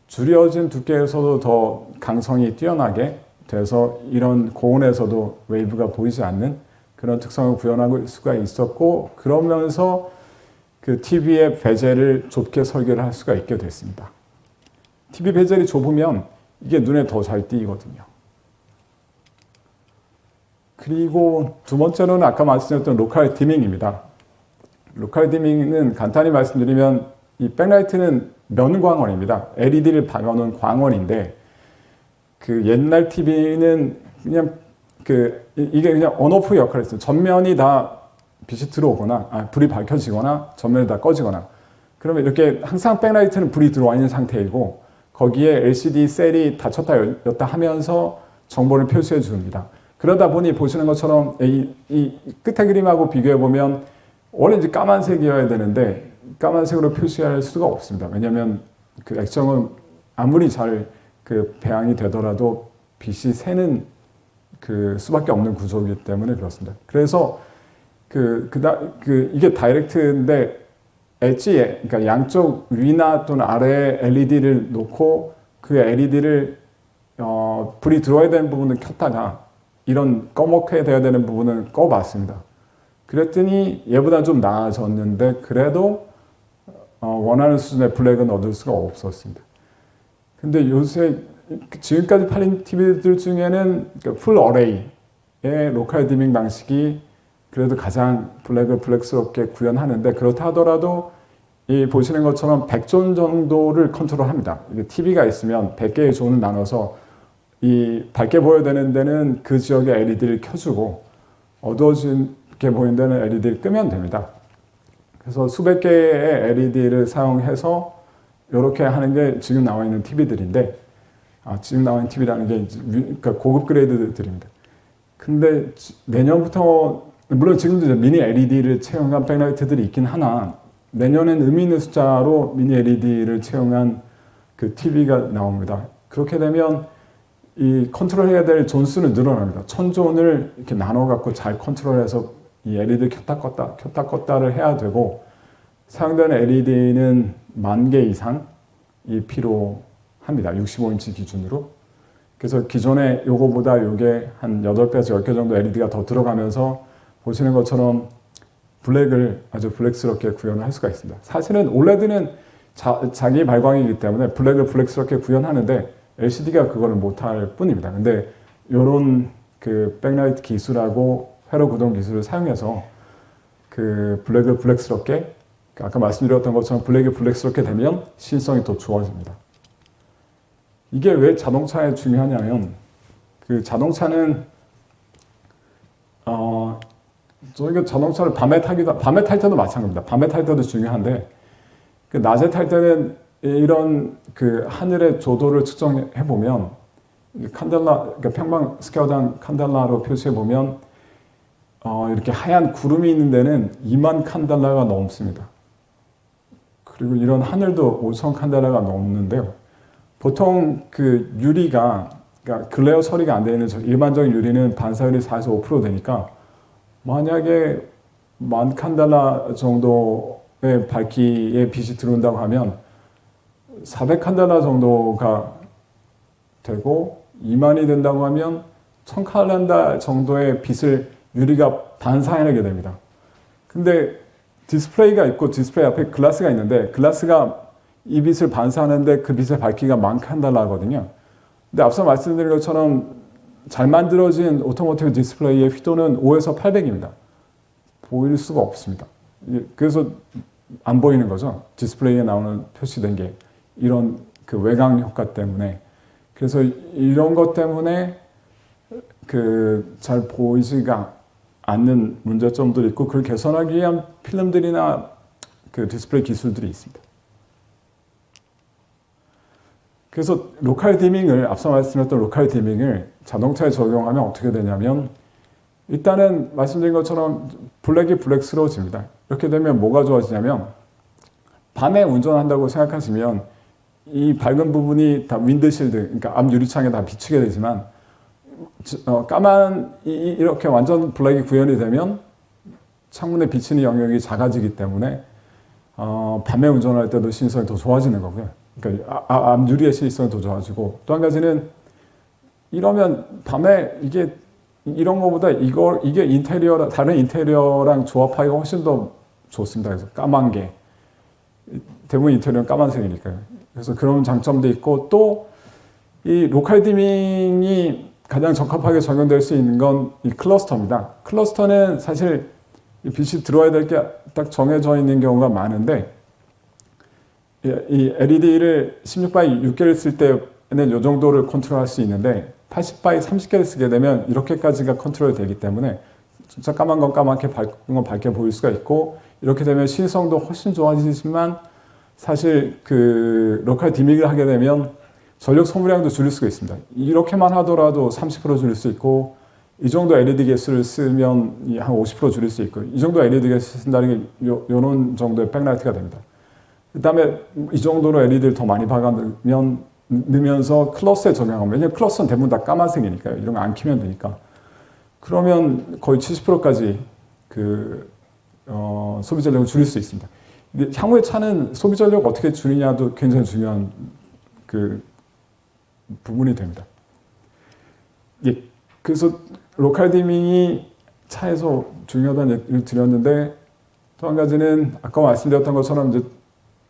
줄여진 두께에서도 더 강성이 뛰어나게 돼서 이런 고온에서도 웨이브가 보이지 않는 그런 특성을 구현할 수가 있었고 그러면서 TV의 베젤을 좁게 설계를 할 수가 있게 됐습니다. TV 베젤이 좁으면 이게 눈에 더 잘 띄거든요. 그리고 두 번째로는 아까 말씀드렸던 로컬 디밍입니다. 로컬 디밍은 간단히 말씀드리면 이 백라이트는 면광원입니다. LED를 박아놓은 광원인데 그 옛날 TV는 그냥 이게 그냥 온오프 역할을 했어요. 전면이 다 빛이 들어오거나 불이 밝혀지거나 전면이 다 꺼지거나 그러면 이렇게 항상 백라이트는 불이 들어와 있는 상태이고 거기에 LCD 셀이 닫혔다 열렸다 하면서 정보를 표시해 줍니다. 그러다 보니 보시는 것처럼 이 끝에 그림하고 비교해 보면 원래 이제 까만색이어야 되는데 까만색으로 표시할 수가 없습니다. 왜냐하면 그 액정은 아무리 잘 그 배양이 되더라도 빛이 새는 그 수밖에 없는 구조이기 때문에 그렇습니다. 그래서 이게 다이렉트인데 엣지에 그러니까 양쪽 위나 또는 아래에 LED를 놓고 그 LED를 불이 들어와야 되는 부분은 켰다가 이런 꺼멓게 돼야 되는 부분은 꺼봤습니다. 그랬더니 얘보다 좀 나아졌는데 그래도 원하는 수준의 블랙은 얻을 수가 없었습니다. 근데 요새 지금까지 팔린 TV들 중에는 풀 어레이의 로컬 디밍 방식이 그래도 가장 블랙을 블랙스럽게 구현하는데 그렇다 하더라도 이 보시는 것처럼 100존 정도를 컨트롤합니다. TV가 있으면 100개의 존을 나눠서 이 밝게 보여야 되는 데는 그 지역의 LED를 켜주고 어두워지게 보이는 데는 LED를 끄면 됩니다. 그래서 수백 개의 LED를 사용해서 이렇게 하는 게 지금 나와 있는 TV들인데 지금 나와 있는 TV라는 게 그러니까 고급 그레이드들입니다. 근데 내년부터 물론 지금도 이제 미니 LED를 채용한 백라이트들이 있긴 하나 내년엔 의미 있는 숫자로 미니 LED를 채용한 그 TV가 나옵니다. 그렇게 되면 이 컨트롤해야 될 존수는 늘어납니다. 1000존을 이렇게 나눠 갖고 잘 컨트롤해서 이 LED를 켰다 껐다를 해야 되고 사용되는 LED는 10,000개 이상이 필요합니다. 65인치 기준으로. 그래서 기존에 요거보다 요게 한 8배에서 10개 정도 LED가 더 들어가면서 보시는 것처럼 블랙을 아주 블랙스럽게 구현을 할 수가 있습니다. 사실은 OLED는 자기 발광이기 때문에 블랙을 블랙스럽게 구현하는데 LCD가 그거를 못할 뿐입니다. 근데 요런 그 백라이트 기술하고 회로 구동 기술을 사용해서 그 블랙을 블랙스럽게 아까 말씀드렸던 것처럼 블랙이 블랙스럽게 되면 신성이 더 좋아집니다. 이게 왜 자동차에 중요하냐면 그 자동차는 저희가 자동차를 밤에 탈 때도 마찬가지입니다. 밤에 탈 때도 중요한데 그 낮에 탈 때는 이런 그 하늘의 조도를 측정해 보면 칸델라 그러니까 평방 스퀘어당 칸델라로 표시해 보면 이렇게 하얀 구름이 있는 데는 2만 칸델라가 넘습니다. 그리고 이런 하늘도 5천 칸델라가 넘는데요. 보통 그 유리가 그러니까 글레어 처리가 안 되는 일반적인 유리는 반사율이 45% 되니까 만약에 10,000 칸델라 정도의 밝기의 빛이 들어온다고 하면 400 칸델라 정도가 되고 2만이 된다고 하면 1000 칸델라 정도의 빛을 유리가 반사해내게 됩니다. 근데 디스플레이가 있고 디스플레이 앞에 글라스가 있는데 글라스가 이 빛을 반사하는데 그 빛의 밝기가 10,000 칸델라거든요. 근데 앞서 말씀드린 것처럼 잘 만들어진 오토모티브 디스플레이의 휘도는 5에서 800입니다. 보일 수가 없습니다. 그래서 안 보이는 거죠. 디스플레이에 나오는 표시된 게 이런 그 외곽 효과 때문에. 그래서 이런 것 때문에 그 잘 보이지가 않는 문제점들이 있고 그걸 개선하기 위한 필름들이나 그 디스플레이 기술들이 있습니다. 그래서 로컬 디밍을 앞서 말씀드렸던 로컬 디밍을 자동차에 적용하면 어떻게 되냐면 일단은 말씀드린 것처럼 블랙이 블랙스러워집니다. 이렇게 되면 뭐가 좋아지냐면 밤에 운전한다고 생각하시면 이 밝은 부분이 다 윈드실드, 그러니까 앞 유리창에 다 비추게 되지만 까만 이렇게 완전 블랙이 구현이 되면 창문에 비치는 영역이 작아지기 때문에 밤에 운전할 때도 시인성이 더 좋아지는 거고요. 그러니까 앞 유리의 시인성이 더 좋아지고 또 한 가지는 이러면 밤에 이게 이런 거보다 이게 인테리어 다른 인테리어랑 조합하기가 훨씬 더 좋습니다. 그래서 까만 게 대부분 인테리어는 까만색이니까요. 그래서 그런 장점도 있고 또 이 로컬 디밍이 가장 적합하게 적용될 수 있는 건 이 클러스터입니다. 클러스터는 사실 빛이 들어와야 될 게 딱 정해져 있는 경우가 많은데 이 LED를 16by 6개를 쓸 때는 이 정도를 컨트롤할 수 있는데 80by 30개를 쓰게 되면 이렇게까지가 컨트롤 되기 때문에 진짜 까만 건 까맣게 밝은 건 밝게 보일 수가 있고 이렇게 되면 시성도 훨씬 좋아지지만 사실 그 로컬 디밍을 하게 되면 전력 소모량도 줄일 수가 있습니다. 이렇게만 하더라도 30% 줄일 수 있고 이 정도 LED 개수를 쓰면 한 50% 줄일 수 있고 이 정도 LED 개수 쓴다는 게 요런 정도의 백라이트가 됩니다. 그 다음에 이 정도로 LED를 더 많이 넣으면서 클러스에 적용하면 왜냐면 클러스는 대부분 다 까만색이니까요. 이런 거 안 키면 되니까. 그러면 거의 70%까지 소비 전력을 줄일 수 있습니다. 향후의 차는 소비 전력 어떻게 줄이냐도 굉장히 중요한 부분이 됩니다. 예, 그래서 로컬 디밍이 차에서 중요하다는 얘기를 드렸는데 또 한 가지는 아까 말씀드렸던 것처럼 이제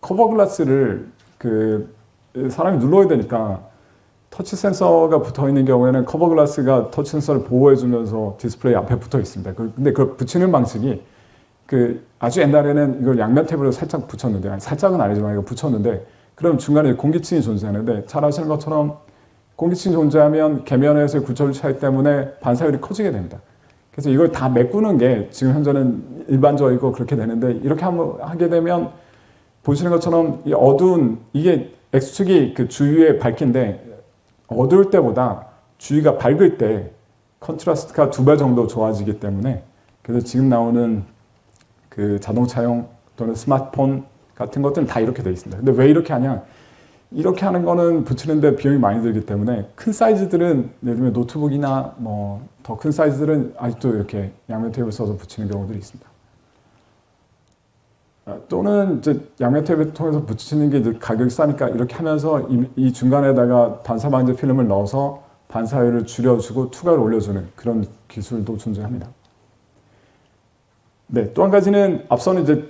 커버 글라스를 사람이 눌러야 되니까 터치 센서가 붙어 있는 경우에는 커버 글라스가 터치 센서를 보호해 주면서 디스플레이 앞에 붙어 있습니다. 근데 그걸 붙이는 방식이 아주 옛날에는 이걸 양면 탭으로 살짝 붙였는데 아니, 살짝은 아니지만 이거 붙였는데 그럼 중간에 공기층이 존재하는데 잘 아시는 것처럼 공기층이 존재하면 계면에서의 굴절 차이 때문에 반사율이 커지게 됩니다. 그래서 이걸 다 메꾸는 게 지금 현재는 일반적이고 그렇게 되는데 이렇게 하게 되면 보시는 것처럼 이 어두운 이게 X축이 그 주위의 밝기인데 어두울 때보다 주위가 밝을 때 컨트라스트가 2배 정도 좋아지기 때문에 그래서 지금 나오는 그 자동차용 또는 스마트폰 같은 것들은 다 이렇게 되어 있습니다. 근데 왜 이렇게 하냐? 이렇게 하는 거는 붙이는데 비용이 많이 들기 때문에 큰 사이즈들은 예를 들면 노트북이나 뭐 더 큰 사이즈들은 아직도 이렇게 양면 테이프를 써서 붙이는 경우들이 있습니다. 또는 이제 양면 테이프를 통해서 붙이는 게 이제 가격이 싸니까 이렇게 하면서 이 중간에다가 반사 방지 필름을 넣어서 반사율을 줄여주고 투과를 올려주는 그런 기술도 존재합니다. 네, 또 한 가지는 앞서는 이제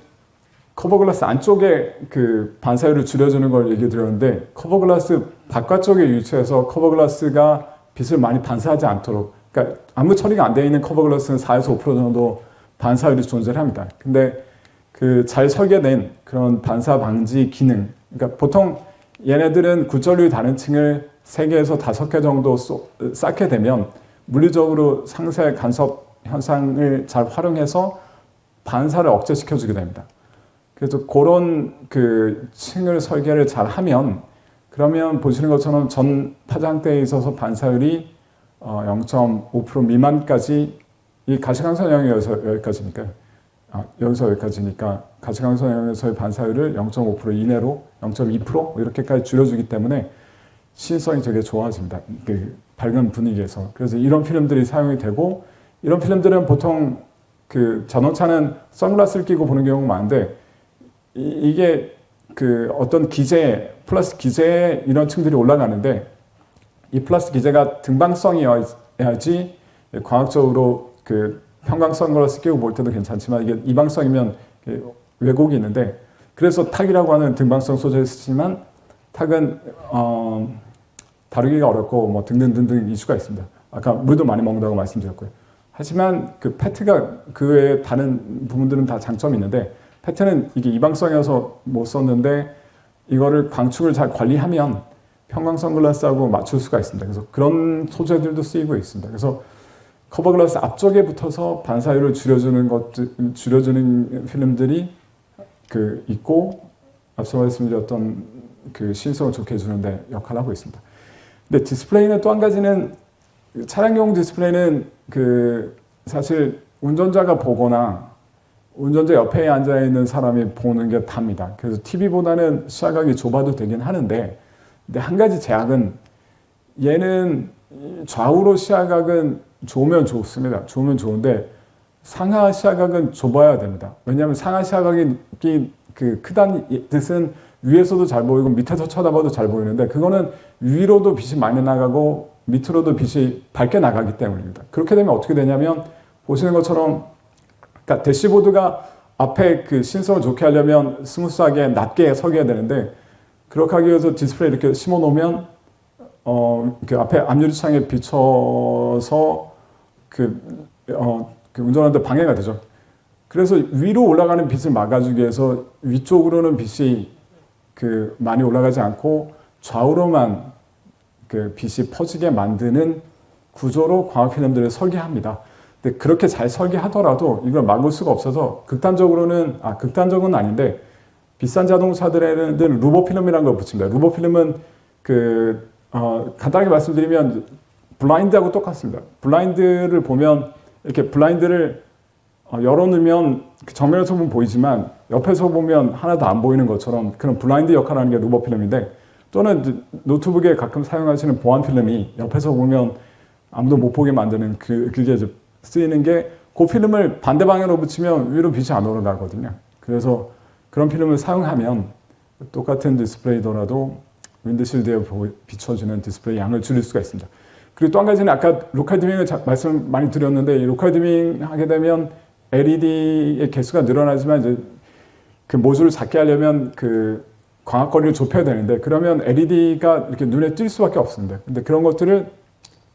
커버 글라스 안쪽에 그 반사율을 줄여주는 걸 얘기 드렸는데 커버 글라스 바깥쪽에 위치해서 커버 글라스가 빛을 많이 반사하지 않도록 그러니까 아무 처리가 안 되어 있는 커버 글라스는 4에서 5% 정도 반사율이 존재를 합니다. 근데 그 잘 설계된 그런 반사 방지 기능 그러니까 보통 얘네들은 굴절률이 다른 층을 3개에서 5개 정도 쌓게 되면 물리적으로 상세 간섭 현상을 잘 활용해서 반사를 억제시켜주게 됩니다. 그래서 그런 그 층을 설계를 잘 하면 그러면 보시는 것처럼 전 파장대에 있어서 반사율이 0.5% 미만까지 이 가시광선 영역에서 여기까지니까요. 여기서 여기까지니까 가시광선 영역에서의 반사율을 0.5% 이내로 0.2% 이렇게까지 줄여주기 때문에 시인성이 되게 좋아집니다. 그 밝은 분위기에서. 그래서 이런 필름들이 사용이 되고 이런 필름들은 보통 그 자동차는 선글라스를 끼고 보는 경우가 많은데 이게 그 어떤 기재, 플라스틱 기재에 이런 층들이 올라가는데 이 플라스틱 기재가 등방성이어야지 과학적으로 그 형광 선글라스 끼고 볼 때도 괜찮지만 이게 이방성이면 왜곡이 있는데 그래서 탁이라고 하는 등방성 소재를 쓰지만 탁은 다루기가 어렵고 뭐 등등 이슈가 있습니다. 아까 물도 많이 먹는다고 말씀드렸고요. 하지만 그 페트가 그 외에 다른 부분들은 다 장점이 있는데 페트는 이게 이방성이어서 못 썼는데 이거를 광축을 잘 관리하면 형광 선글라스하고 맞출 수가 있습니다. 그래서 그런 소재들도 쓰이고 있습니다. 그래서 커버 글라스 앞쪽에 붙어서 반사율을 줄여주는 필름들이 그 있고 앞서 말씀드렸던 그 시인성을 좋게 해주는데 역할을 하고 있습니다. 근데 디스플레이는 또 한 가지는 차량용 디스플레이는 그 사실 운전자가 보거나 운전자 옆에 앉아 있는 사람이 보는 게 답니다. 그래서 TV보다는 시야각이 좁아도 되긴 하는데 근데 한 가지 제약은 얘는 좌우로 시야각은 좋으면 좋습니다. 좋으면 좋은데 상하 시야각은 좁아야 됩니다. 왜냐하면 상하 시야각이 그 크다는 뜻은 위에서도 잘 보이고 밑에서 쳐다봐도 잘 보이는데 그거는 위로도 빛이 많이 나가고 밑으로도 빛이 밝게 나가기 때문입니다. 그렇게 되면 어떻게 되냐면 보시는 것처럼 그러니까 대시보드가 앞에 그 신성을 좋게 하려면 스무스하게 낮게 서게 해야 되는데 그렇게 하기 위해서 디스플레이 이렇게 심어 놓으면 그 앞에 앞유리창에 비춰서 그 운전하는데 방해가 되죠. 그래서 위로 올라가는 빛을 막아주기 위해서 위쪽으로는 빛이 많이 올라가지 않고 좌우로만 빛이 퍼지게 만드는 구조로 광학 필름들을 설계합니다. 근데 그렇게 잘 설계하더라도 이걸 막을 수가 없어서 극단적은 아닌데 비싼 자동차들에는 루버 필름이라는 걸 붙입니다. 루버 필름은 간단하게 말씀드리면 블라인드하고 똑같습니다. 블라인드를 보면 이렇게 블라인드를 열어놓으면 정면에서 보면 보이지만 옆에서 보면 하나도 안 보이는 것처럼 그런 블라인드 역할을 하는 게 루버 필름인데, 또는 노트북에 가끔 사용하시는 보안 필름이 옆에서 보면 아무도 못 보게 만드는 그게 쓰이는 게, 그 필름을 반대 방향으로 붙이면 위로 빛이 안 올라가거든요. 그래서 그런 필름을 사용하면 똑같은 디스플레이더라도 윈드실드에 비춰주는 디스플레이 양을 줄일 수가 있습니다. 그리고 또 한 가지는 아까 로컬 디밍을 말씀 많이 드렸는데, 이 로컬 디밍 하게 되면 LED의 개수가 늘어나지만 이제 그 모듈을 작게 하려면 광학거리를 좁혀야 되는데, 그러면 LED가 이렇게 눈에 띌 수밖에 없습니다. 근데 그런 것들을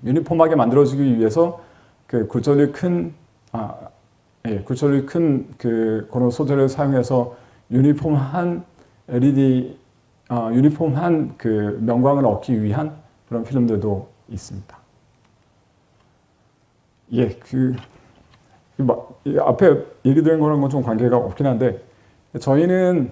유니폼하게 만들어주기 위해서 굴절이 큰 그런 소재를 사용해서 유니폼한 LED, 유니폼한 명광을 얻기 위한 그런 필름들도 있습니다. 앞에 얘기 드린 거랑 좀 관계가 없긴 한데, 저희는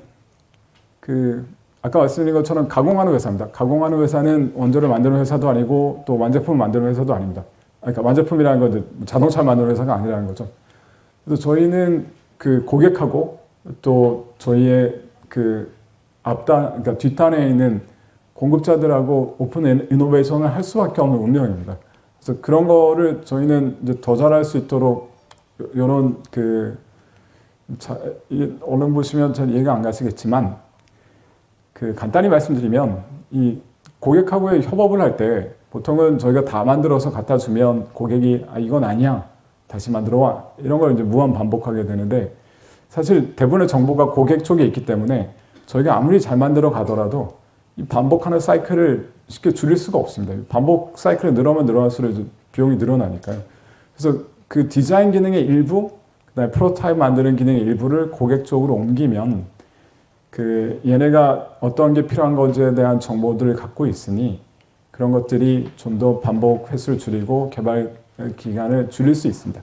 아까 말씀드린 것처럼 가공하는 회사입니다. 가공하는 회사는 원조를 만드는 회사도 아니고 또 완제품을 만드는 회사도 아닙니다. 그러니까 완제품이라는 건 자동차 만드는 회사가 아니라는 거죠. 그래서 저희는 고객하고 또 저희의 그러니까 뒷단에 있는 공급자들하고 오픈 이노베이션을 할 수밖에 없는 운명입니다. 그래서 그런 거를 저희는 이제 더 잘할 수 있도록 이런 얼른 보시면 잘 이해가 안 가시겠지만, 간단히 말씀드리면 이 고객하고의 협업을 할 때 보통은 저희가 다 만들어서 갖다 주면 고객이 이건 아니야, 다시 만들어 와, 이런 걸 이제 무한 반복하게 되는데, 사실 대부분의 정보가 고객 쪽에 있기 때문에 저희가 아무리 잘 만들어 가더라도 이 반복하는 사이클을 쉽게 줄일 수가 없습니다. 반복 사이클이 늘어나면 늘어날수록 비용이 늘어나니까요. 그래서 그 디자인 기능의 일부, 그다음에 프로토타입 만드는 기능의 일부를 고객 쪽으로 옮기면 얘네가 어떤 게 필요한 건지에 대한 정보들을 갖고 있으니 그런 것들이 좀 더 반복 횟수를 줄이고 개발 기간을 줄일 수 있습니다.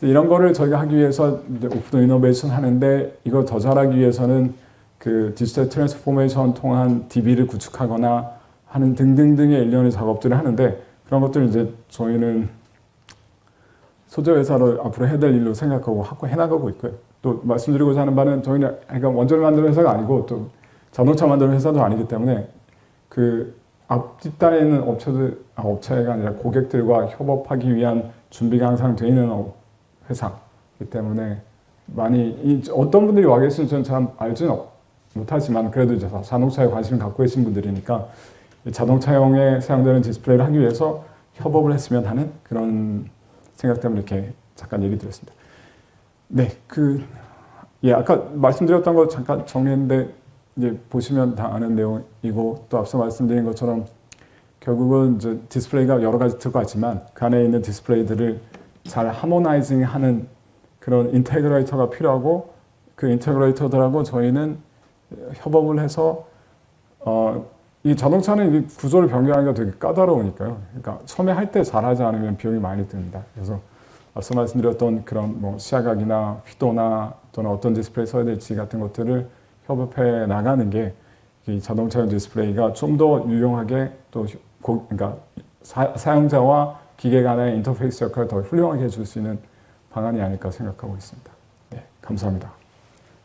이런 거를 저희가 하기 위해서 오픈 이노베이션 하는데, 이걸 더 잘하기 위해서는 디지털 트랜스포메이션 통한 DB를 구축하거나 하는 등등등의 일련의 작업들을 하는데, 그런 것들을 이제 저희는 소재 회사로 앞으로 해야 될 일로 생각하고 해나가고 있고요. 또 말씀드리고자 하는 바는, 저희는 그러니까 원조를 만드는 회사가 아니고 또 자동차 만드는 회사도 아니기 때문에 앞뒷단에 있는 업체가 아니라 고객들과 협업하기 위한 준비가 항상 되어 있는 회사이기 때문에 많이 어떤 분들이 와 계실지 저는 잘 알지는 못하지만, 그래도 이제 자동차에 관심을 갖고 계신 분들이니까 자동차용에 사용되는 디스플레이를 하기 위해서 협업을 했으면 하는 그런 생각 때문에 이렇게 잠깐 얘기 드렸습니다. 네, 아까 말씀드렸던 거 잠깐 정리했는데, 이제 보시면 다 아는 내용이고, 또 앞서 말씀드린 것처럼 결국은 이제 디스플레이가 여러 가지 들어가지만 그 안에 있는 디스플레이들을 잘 하모나이징 하는 그런 인테그레이터가 필요하고, 그 인테그레이터들하고 저희는 협업을 해서 이 자동차는 이 구조를 변경하기가 되게 까다로우니까요. 그러니까 처음에 할 때 잘하지 않으면 비용이 많이 듭니다. 그래서 앞서 말씀드렸던 그런 시야각이나 휘도나 또는 어떤 디스플레이 써야 될지 같은 것들을 협업해 나가는 게 이 자동차용 디스플레이가 좀 더 유용하게, 또 그러니까 사용자와 기계 간의 인터페이스 역할을 더 훌륭하게 해줄 수 있는 방안이 아닐까 생각하고 있습니다. 네, 감사합니다.